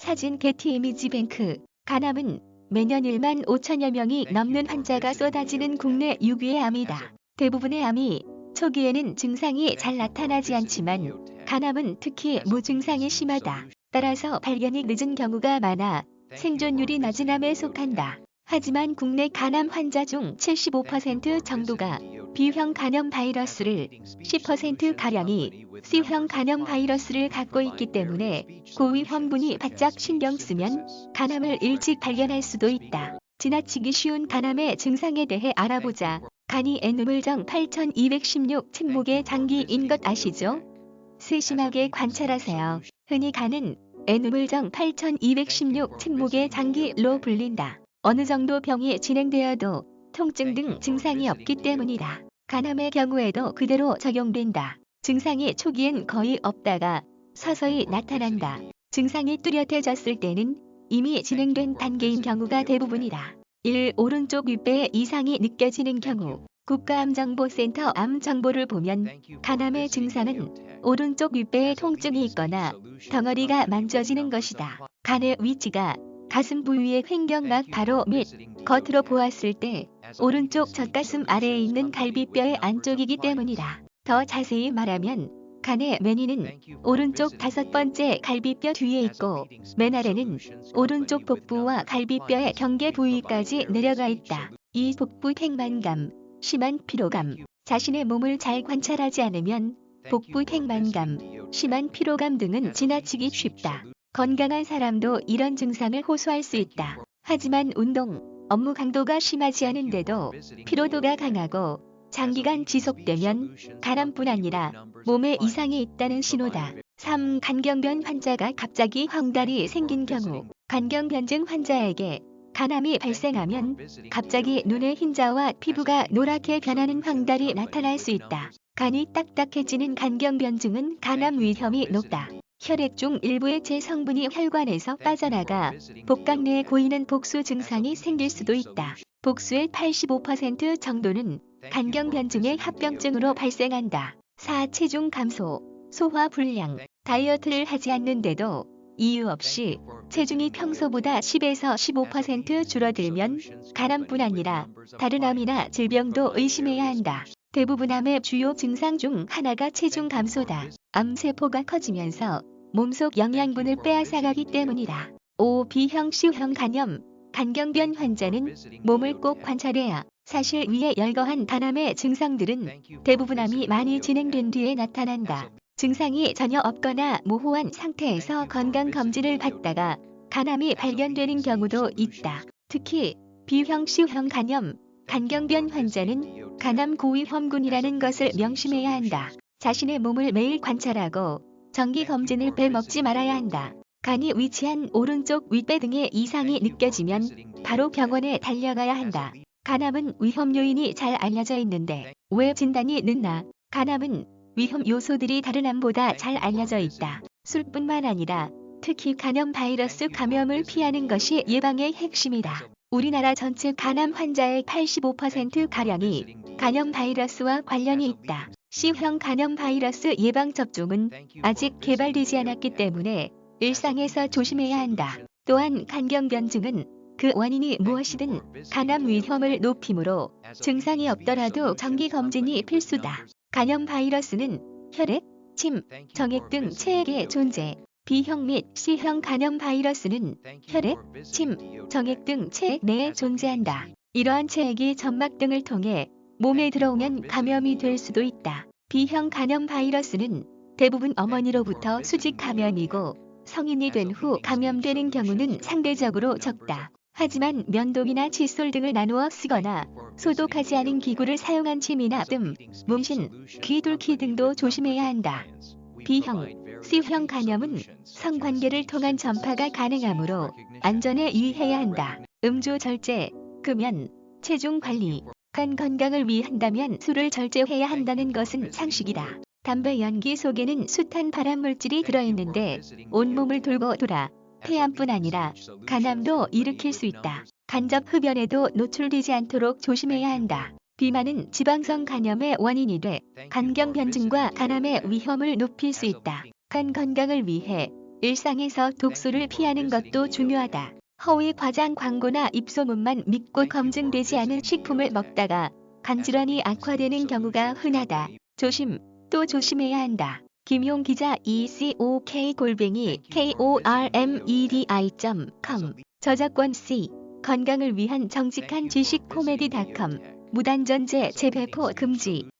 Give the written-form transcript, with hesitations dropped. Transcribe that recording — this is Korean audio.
사진 게티 이미지뱅크. 간암은 매년 1만 5천여 명이 넘는 환자가 쏟아지는 국내 6위의 암이다. 대부분의 암이 초기에는 증상이 잘 나타나지 않지만 간암은 특히 무증상이 심하다. 따라서 발견이 늦은 경우가 많아 생존율이 낮은 암에 속한다. 하지만 국내 간암 환자 중 75% 정도가 B형 간염 바이러스를, 10%가량이 C형 간염 바이러스를 갖고 있기 때문에 고위험군이 바짝 신경 쓰면 간암을 일찍 발견할 수도 있다. 지나치기 쉬운 간암의 증상에 대해 알아보자. 간이 N우물정 8216 침묵의 장기인 것 아시죠? 세심하게 관찰하세요. 흔히 간은 N우물정 8216 침묵의 장기로 불린다. 어느 정도 병이 진행되어도 통증 등 증상이 없기 때문이다. 간암의 경우에도 그대로 적용된다. 증상이 초기엔 거의 없다가 서서히 나타난다. 증상이 뚜렷해졌을 때는 이미 진행된 단계인 경우가 대부분이다. 1. 오른쪽 윗배에 이상이 느껴지는 경우. 국가암정보센터 암 정보를 보면 간암의 증상은 오른쪽 윗배에 통증이 있거나 덩어리가 만져지는 것이다. 간의 위치가 가슴 부위의 횡격막 바로 밑, 겉으로 보았을 때 오른쪽 젖가슴 아래에 있는 갈비뼈의 안쪽이기 때문이다. 더 자세히 말하면 간의 맨위는 오른쪽 5번째 갈비뼈 뒤에 있고 맨 아래는 오른쪽 복부와 갈비뼈의 경계 부위까지 내려가 있다. 이 복부 팽만감, 심한 피로감, 자신의 몸을 잘 관찰하지 않으면 복부 팽만감, 심한 피로감 등은 지나치기 쉽다. 건강한 사람도 이런 증상을 호소할 수 있다. 하지만 운동, 업무 강도가 심하지 않은데도 피로도가 강하고 장기간 지속되면 간암뿐 아니라 몸에 이상이 있다는 신호다. 3. 간경변 환자가 갑자기 황달이 생긴 경우. 간경변증 환자에게 간암이 발생하면 갑자기 눈의 흰자와 피부가 노랗게 변하는 황달이 나타날 수 있다. 간이 딱딱해지는 간경변증은 간암 위험이 높다. 혈액 중 일부 액체 성분이 혈관에서 빠져나가 복강 내에 고이는 복수 증상이 생길 수도 있다. 복수의 85% 정도는 간경변증의 합병증으로 발생한다. 4. 체중 감소, 소화 불량, 다이어트를 하지 않는데도 이유 없이 체중이 평소보다 10에서 15% 줄어들면 간암뿐 아니라 다른 암이나 질병도 의심해야 한다. 대부분 암의 주요 증상 중 하나가 체중 감소다. 암세포가 커지면서 몸속 영양분을 빼앗아가기 때문이다. 5. B형 C형 간염. 간경변 환자는 몸을 꼭 관찰해야. 사실 위에 열거한 간암의 증상들은 대부분 암이 많이 진행된 뒤에 나타난다. 증상이 전혀 없거나 모호한 상태에서 건강검진을 받다가 간암이 발견되는 경우도 있다. 특히 B형 C형 간염, 간경변 환자는 간암 고위험군이라는 것을 명심해야 한다. 자신의 몸을 매일 관찰하고 정기검진을 빼먹지 말아야 한다. 간이 위치한 오른쪽 윗배 등의 이상이 느껴지면 바로 병원에 달려가야 한다. 간암은 위험 요인이 잘 알려져 있는데 왜 진단이 늦나? 간암은 위험 요소들이 다른 암보다 잘 알려져 있다. 술뿐만 아니라 특히 간염 바이러스 감염을 피하는 것이 예방의 핵심이다. 우리나라 전체 간암 환자의 85%가량이 간염 바이러스와 관련이 있다. C형 간염 바이러스 예방접종은 아직 개발되지 않았기 때문에 일상에서 조심해야 한다. 또한 간경변증은 그 원인이 무엇이든 간암 위험을 높이므로 증상이 없더라도 정기검진이 필수다. 간염 바이러스는 혈액, 침, 정액 등 체액에 존재. B형 및 C형 간염 바이러스는 혈액, 침, 정액 등 체액 내에 존재한다. 이러한 체액이 점막 등을 통해 몸에 들어오면 감염이 될 수도 있다. B형 간염 바이러스는 대부분 어머니로부터 수직 감염이고 성인이 된 후 감염되는 경우는 상대적으로 적다. 하지만 면도기나 칫솔 등을 나누어 쓰거나 소독하지 않은 기구를 사용한 침이나 뜸, 문신, 귀 뚫기 등도 조심해야 한다. B형, C형 간염은 성관계를 통한 전파가 가능하므로 안전에 유의해야 한다. 음주 절제, 금연, 체중 관리, 간 건강을 위한다면 술을 절제해야 한다는 것은 상식이다. 담배 연기 속에는 숱한 발암물질이 들어있는데 온몸을 돌고 돌아 폐암뿐 아니라 간암도 일으킬 수 있다. 간접 흡연에도 노출되지 않도록 조심해야 한다. 비만은 지방성 간염의 원인이 돼 간경변증과 간암의 위험을 높일 수 있다. 간 건강을 위해 일상에서 독소를 피하는 것도 중요하다. 허위 과장 광고나 입소문만 믿고 검증되지 않은 식품을 먹다가 간질환이 악화되는 경우가 흔하다. 조심, 또 조심해야 한다. 김용 기자 ECOK-KORMEDI.com 저작권 C 건강을 위한 정직한 지식 코미디닷컴 무단전제 재배포 금지